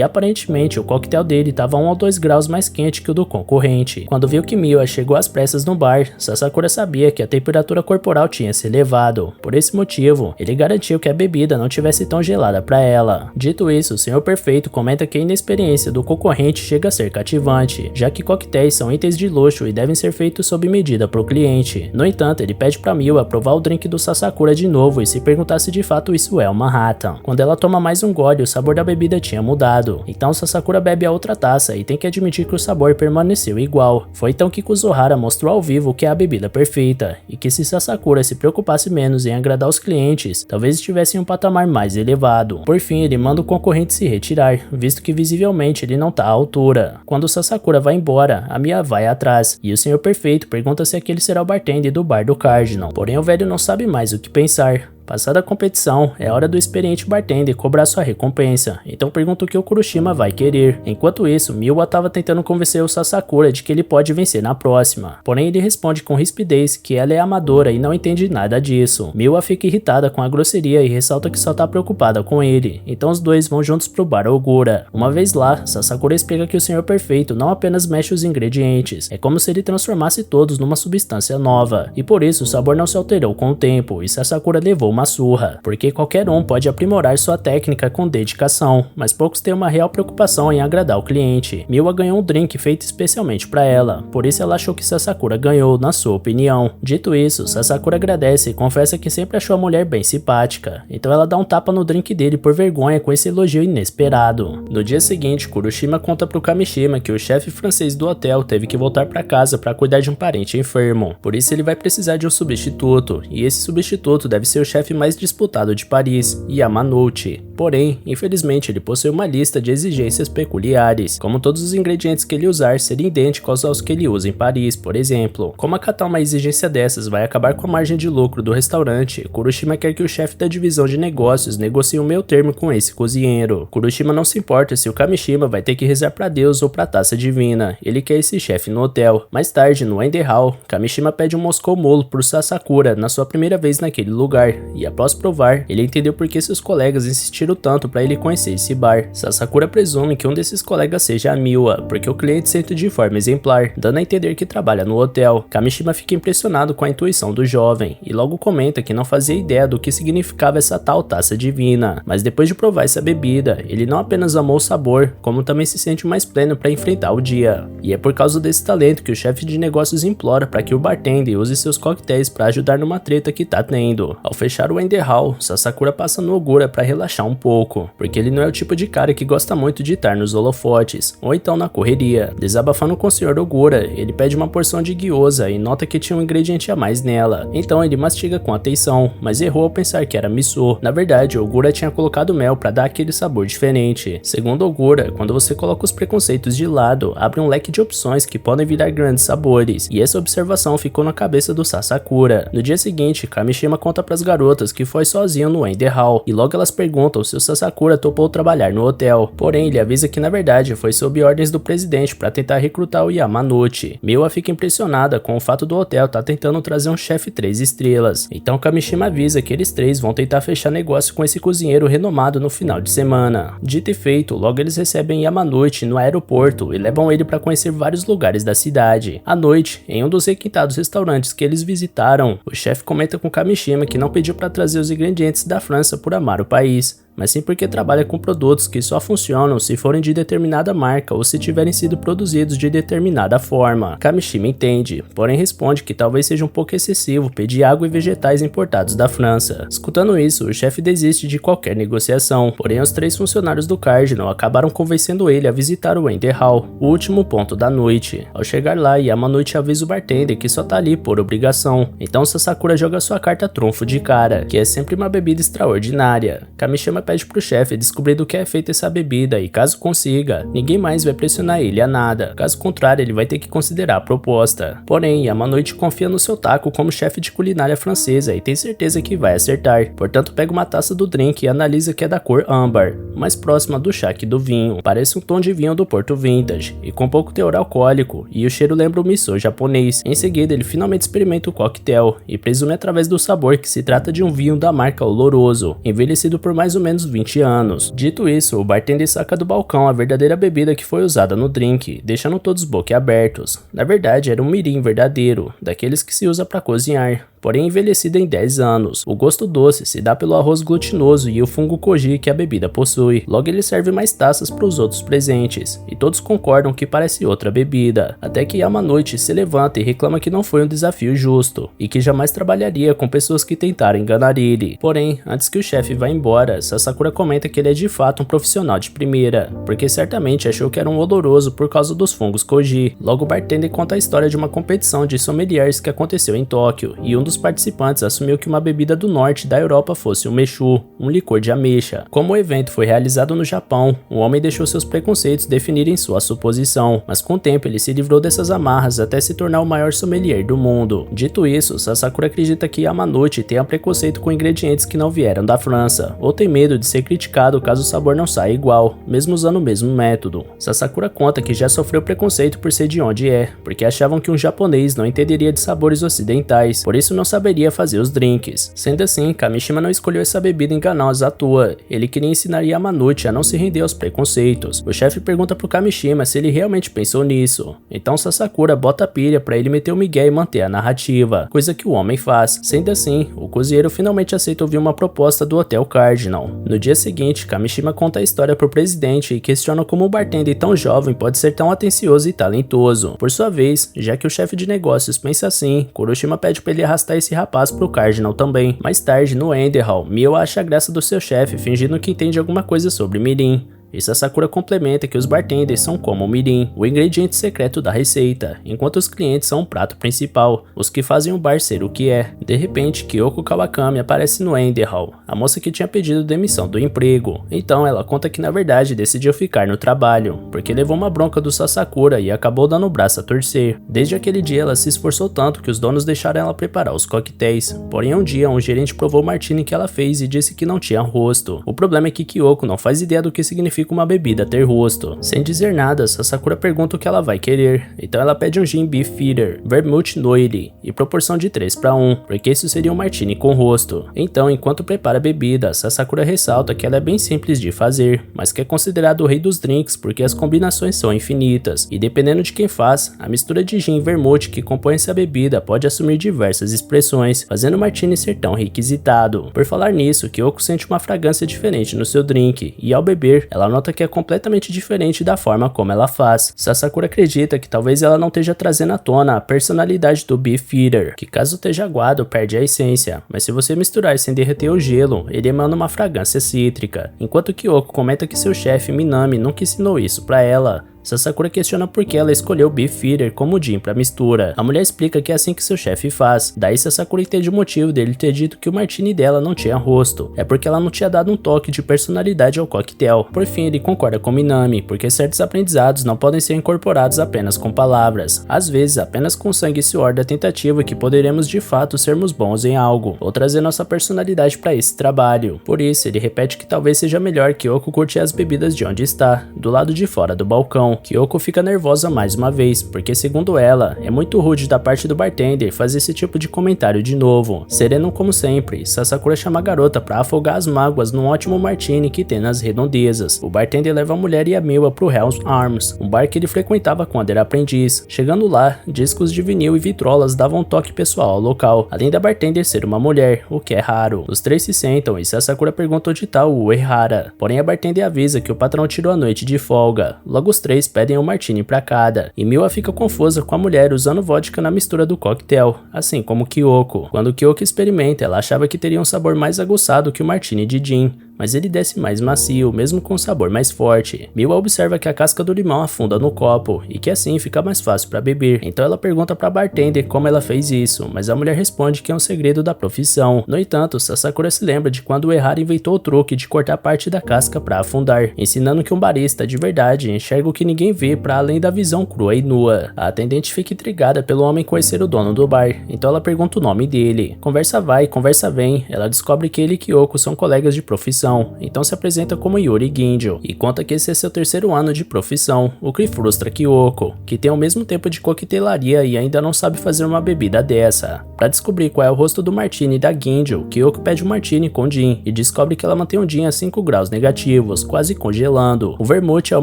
aparentemente o coquetel dele estava 1 ou 2 graus mais quente que o do concorrente. Quando viu que Miwa chegou às pressas no bar, Sasakura sabia que a temperatura corporal tinha se elevado. Por esse motivo, ele garantiu que a bebida não tivesse tão gelada para ela. Dito isso, o Senhor Perfeito comenta que a inexperiência do concorrente chega a ser cativante, já que coquetéis são itens de luxo e devem ser feitos sob medida para o cliente. No entanto, ele pede para Miwa provar o drink do Sasakura de novo e se perguntar se de fato isso é uma rata. Quando ela toma mais um gole, o sabor da bebida tinha mudado. Então Sasakura bebe a outra taça e tem que admitir que o sabor permaneceu igual. Foi então que Kuzuhara mostrou ao vivo que é a bebida perfeita, e que se Sasakura se preocupasse menos em agradar os clientes, talvez estivesse em um patamar mais elevado. Por fim, ele manda o concorrente se retirar, visto que visivelmente ele não tá à altura. Quando o Sasakura vai embora, a Mia vai atrás, e o Senhor Perfeito pergunta se aquele será o bartender do bar do Cardinal. Porém, o velho não sabe mais o que pensar. Passada a competição, é hora do experiente bartender cobrar sua recompensa, então pergunta o que o Kuroshima vai querer. Enquanto isso, Miwa estava tentando convencer o Sasakura de que ele pode vencer na próxima. Porém, ele responde com rispidez que ela é amadora e não entende nada disso. Miwa fica irritada com a grosseria e ressalta que só tá preocupada com ele, então os dois vão juntos pro bar Ogura. Uma vez lá, Sasakura explica que o Senhor Perfeito não apenas mexe os ingredientes, é como se ele transformasse todos numa substância nova, e por isso o sabor não se alterou com o tempo, e Sasakura levou uma surra, porque qualquer um pode aprimorar sua técnica com dedicação, mas poucos têm uma real preocupação em agradar o cliente. Miwa ganhou um drink feito especialmente para ela, por isso ela achou que Sasakura ganhou, na sua opinião. Dito isso, Sasakura agradece e confessa que sempre achou a mulher bem simpática, então ela dá um tapa no drink dele por vergonha com esse elogio inesperado. No dia seguinte, Kuroshima conta pro Kamishima que o chefe francês do hotel teve que voltar para casa para cuidar de um parente enfermo, por isso ele vai precisar de um substituto, e esse substituto deve ser o chefe mais disputado de Paris, Yamanouchi. Porém, infelizmente ele possui uma lista de exigências peculiares, como todos os ingredientes que ele usar serem idênticos aos que ele usa em Paris, por exemplo. Como acatar uma exigência dessas vai acabar com a margem de lucro do restaurante, Kuroshima quer que o chefe da divisão de negócios negocie um meio termo com esse cozinheiro. Kuroshima não se importa se o Kamishima vai ter que rezar pra Deus ou pra taça divina, ele quer esse chefe no hotel. Mais tarde, no Ender Hall, Kamishima pede um Moscou Molo pro Sasakura na sua primeira vez naquele lugar, e após provar, ele entendeu por que seus colegas insistiram tanto para ele conhecer esse bar. Sasakura presume que um desses colegas seja a Miwa, porque o cliente senta de forma exemplar, dando a entender que trabalha no hotel. Kamishima fica impressionado com a intuição do jovem, e logo comenta que não fazia ideia do que significava essa tal taça divina, mas depois de provar essa bebida, ele não apenas amou o sabor, como também se sente mais pleno para enfrentar o dia. E é por causa desse talento que o chefe de negócios implora para que o bartender use seus coquetéis para ajudar numa treta que tá tendo. Ao fechar o Ender Hall, Sasakura passa no Ogura para relaxar um pouco, porque ele não é o tipo de cara que gosta muito de estar nos holofotes, ou então na correria. Desabafando com o Sr. Ogura, ele pede uma porção de gyoza e nota que tinha um ingrediente a mais nela, então ele mastiga com atenção, mas errou ao pensar que era miso. Na verdade, Ogura tinha colocado mel para dar aquele sabor diferente. Segundo Ogura, quando você coloca os preconceitos de lado, abre um leque de opções que podem virar grandes sabores, e essa observação ficou na cabeça do Sasakura. No dia seguinte, Kamishima conta pras garotas que foi sozinho no Ender Hall, e logo elas perguntam se o Sasakura topou trabalhar no hotel. Porém, ele avisa que na verdade foi sob ordens do presidente para tentar recrutar o Yamanouchi. Miwa fica impressionada com o fato do hotel estar tentando trazer um chefe 3 estrelas, então Kamishima avisa que eles três vão tentar fechar negócio com esse cozinheiro renomado no final de semana. Dito e feito, logo eles recebem Yamanouchi no aeroporto e levam ele para conhecer vários lugares da cidade. À noite, em um dos requintados restaurantes que eles visitaram, o chefe comenta com Kamishima que não pediu para trazer os ingredientes da França por amar o país, mas sim porque trabalha com produtos que só funcionam se forem de determinada marca ou se tiverem sido produzidos de determinada forma. Kamishima entende, porém responde que talvez seja um pouco excessivo pedir água e vegetais importados da França. Escutando isso, o chefe desiste de qualquer negociação, porém os 3 funcionários do Cardinal acabaram convencendo ele a visitar o Ender Hall, o último ponto da noite. Ao chegar lá, Yamanouchi avisa o bartender que só tá ali por obrigação, então Sasakura joga sua carta trunfo de cara, que é sempre uma bebida extraordinária. Kamishima pede pro chefe descobrir do que é feita essa bebida e caso consiga, ninguém mais vai pressionar ele a nada, caso contrário ele vai ter que considerar a proposta. Porém, Yamanouchi confia no seu taco como chefe de culinária francesa e tem certeza que vai acertar, portanto pega uma taça do drink e analisa que é da cor âmbar, mais próxima do chá que do vinho, parece um tom de vinho do Porto Vintage, e com pouco teor alcoólico, e o cheiro lembra o miso japonês. Em seguida ele finalmente experimenta o coquetel, e presume através do sabor que se trata de um vinho da marca Oloroso, envelhecido por mais ou menos 20 anos. Dito isso, o bartender saca do balcão a verdadeira bebida que foi usada no drink, deixando todos boquiabertos. Na verdade era um mirim verdadeiro, daqueles que se usa para cozinhar, porém envelhecido em 10 anos. O gosto doce se dá pelo arroz glutinoso e o fungo koji que a bebida possui. Logo ele serve mais taças para os outros presentes, e todos concordam que parece outra bebida, até que Yamanouchi se levanta e reclama que não foi um desafio justo, e que jamais trabalharia com pessoas que tentaram enganar ele. Porém, antes que o chefe vá embora, Sasakura comenta que ele é de fato um profissional de primeira, porque certamente achou que era um oloroso por causa dos fungos koji. Logo o bartender conta a história de uma competição de sommeliers que aconteceu em Tóquio, e um dos participantes assumiu que uma bebida do norte da Europa fosse o mechu, um licor de ameixa. Como o evento foi realizado no Japão, o homem deixou seus preconceitos definirem sua suposição, mas com o tempo ele se livrou dessas amarras até se tornar o maior sommelier do mundo. Dito isso, Sasakura acredita que Yamanouchi tenha preconceito com ingredientes que não vieram da França, ou tem medo de ser criticado caso o sabor não saia igual, mesmo usando o mesmo método. Sasakura conta que já sofreu preconceito por ser de onde é, porque achavam que um japonês não entenderia de sabores ocidentais, por isso não saberia fazer os drinks. Sendo assim, Kamishima não escolheu essa bebida enganosa à toa, ele queria ensinar Yamanouchi a não se render aos preconceitos. O chefe pergunta pro Kamishima se ele realmente pensou nisso, então Sasakura bota a pilha pra ele meter o migué e manter a narrativa, coisa que o homem faz. Sendo assim, o cozinheiro finalmente aceita ouvir uma proposta do Hotel Cardinal. No dia seguinte, Kamishima conta a história pro presidente e questiona como um bartender tão jovem pode ser tão atencioso e talentoso. Por sua vez, já que o chefe de negócios pensa assim, Kuroshima pede pra ele arrastar esse rapaz pro Cardinal também. Mais tarde, no Ender Hall, Mio acha a graça do seu chefe fingindo que entende alguma coisa sobre mirim. E Sasakura complementa que os bartenders são como o mirim, o ingrediente secreto da receita, enquanto os clientes são o prato principal, os que fazem o bar ser o que é. De repente, Kyoko Kawakami aparece no Ender Hall, a moça que tinha pedido demissão do emprego. Então ela conta que na verdade decidiu ficar no trabalho, porque levou uma bronca do Sasakura e acabou dando o braço a torcer. Desde aquele dia ela se esforçou tanto que os donos deixaram ela preparar os coquetéis, porém um dia um gerente provou o martini que ela fez e disse que não tinha rosto. O problema é que Kyoko não faz ideia do que significa uma bebida ter rosto. Sem dizer nada, Sasakura pergunta o que ela vai querer, então ela pede um gin beef feeder, vermouth noile e proporção de 3:1, porque isso seria um martini com rosto. Então, enquanto prepara a bebida, Sasakura ressalta que ela é bem simples de fazer, mas que é considerado o rei dos drinks porque as combinações são infinitas, e dependendo de quem faz, a mistura de gin e vermouth que compõe essa bebida pode assumir diversas expressões, fazendo o martini ser tão requisitado. Por falar nisso, Kyoko sente uma fragrância diferente no seu drink, e ao beber, ela nota que é completamente diferente da forma como ela faz. Sasakura acredita que talvez ela não esteja trazendo à tona a personalidade do Beef Eater, que caso esteja aguado perde a essência, mas se você misturar sem derreter o gelo, ele emana uma fragrância cítrica. Enquanto Kyoko comenta que seu chefe Minami nunca ensinou isso pra ela, Sasakura questiona por que ela escolheu o Beef Feeder como gin pra mistura. A mulher explica que é assim que seu chefe faz. Daí Sasakura entende o motivo dele ter dito que o martini dela não tinha rosto. É porque ela não tinha dado um toque de personalidade ao coquetel. Por fim, ele concorda com Minami, porque certos aprendizados não podem ser incorporados apenas com palavras. Às vezes, apenas com sangue e suor da tentativa que poderemos de fato sermos bons em algo, ou trazer nossa personalidade pra esse trabalho. Por isso, ele repete que talvez seja melhor que Kyoko curtir as bebidas de onde está, do lado de fora do balcão. então, Kyoko fica nervosa mais uma vez, porque segundo ela, é muito rude da parte do bartender fazer esse tipo de comentário de novo. Sereno como sempre, Sasakura chama a garota pra afogar as mágoas num ótimo martini que tem nas redondezas. O bartender leva a mulher e a Miwa pro Hell's Arms, um bar que ele frequentava quando era aprendiz. Chegando lá, discos de vinil e vitrolas davam um toque pessoal ao local, além da bartender ser uma mulher, o que é raro. Os três se sentam e Sasakura pergunta onde tá o Uehara, porém a bartender avisa que o patrão tirou a noite de folga. Logo os três pedem um martini pra cada, e Miwa fica confusa com a mulher usando vodka na mistura do coquetel, assim como Kyoko. Quando Kyoko experimenta, ela achava que teria um sabor mais aguçado que o martini de gin, mas ele desce mais macio, mesmo com um sabor mais forte. Miwa observa que a casca do limão afunda no copo, e que assim fica mais fácil para beber. Então ela pergunta pra bartender como ela fez isso, mas a mulher responde que é um segredo da profissão. No entanto, Sasakura se lembra de quando o Uehara inventou o truque de cortar parte da casca para afundar, ensinando que um barista de verdade enxerga o que ninguém vê para além da visão crua e nua. A atendente fica intrigada pelo homem conhecer o dono do bar, então ela pergunta o nome dele. Conversa vai, conversa vem, ela descobre que ele e Kyoko são colegas de profissão, então se apresenta como Yuri Ginjo e conta que esse é seu terceiro ano de profissão, o que frustra Kyoko, que tem o mesmo tempo de coquetelaria e ainda não sabe fazer uma bebida dessa. Para descobrir qual é o rosto do martini da Ginjo, Kyoko pede um martini com gin e descobre que ela mantém um gin a 5 graus negativos, quase congelando. O vermute é o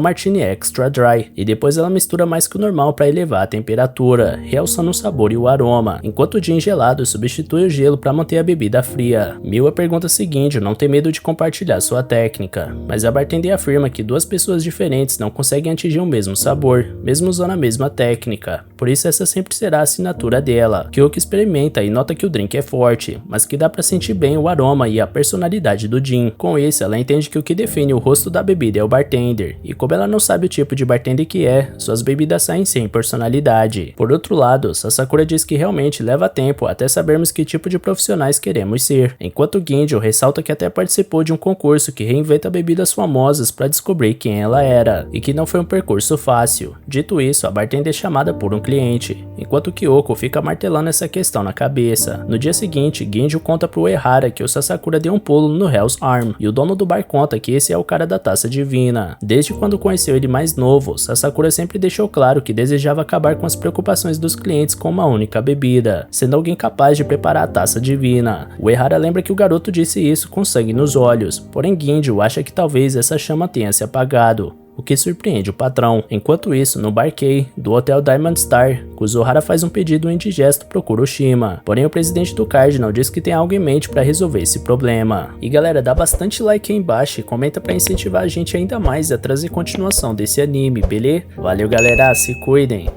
martini extra dry e depois ela mistura mais que o normal para elevar a temperatura, realçando o sabor e o aroma, enquanto o gin gelado substitui o gelo para manter a bebida fria. Miwa pergunta se Ginjo não tem medo de compartilhar sua técnica, mas a bartender afirma que duas pessoas diferentes não conseguem atingir o mesmo sabor, mesmo usando a mesma técnica, por isso essa sempre será a assinatura dela. Kyoko experimenta e nota que o drink é forte, mas que dá pra sentir bem o aroma e a personalidade do gin. Com isso, ela entende que o que define o rosto da bebida é o bartender, e como ela não sabe o tipo de bartender que é, suas bebidas saem sem personalidade. Por outro lado, Sasakura diz que realmente leva tempo até sabermos que tipo de profissionais queremos ser, enquanto Ginjo ressalta que até participou de um concurso que reinventa bebidas famosas para descobrir quem ela era, e que não foi um percurso fácil. Dito isso, a bartender é chamada por um cliente, enquanto Kyoko fica martelando essa questão na cabeça. No dia seguinte, Ginjo conta pro Uehara que o Sasakura deu um pulo no Hell's Arm, e o dono do bar conta que esse é o cara da taça divina. Desde quando conheceu ele mais novo, Sasakura sempre deixou claro que desejava acabar com as preocupações dos clientes com uma única bebida, sendo alguém capaz de preparar a taça divina. O Uehara lembra que o garoto disse isso com sangue nos olhos, porém Ginjo acha que talvez essa chama tenha se apagado, o que surpreende o patrão. Enquanto isso, no Bar K do Hotel Diamond Star, Kuzuhara faz um pedido indigesto pro Kuroshima, porém o presidente do Cardinal diz que tem algo em mente para resolver esse problema. E galera, dá bastante like aí embaixo e comenta para incentivar a gente ainda mais a trazer continuação desse anime, beleza? Valeu galera, se cuidem!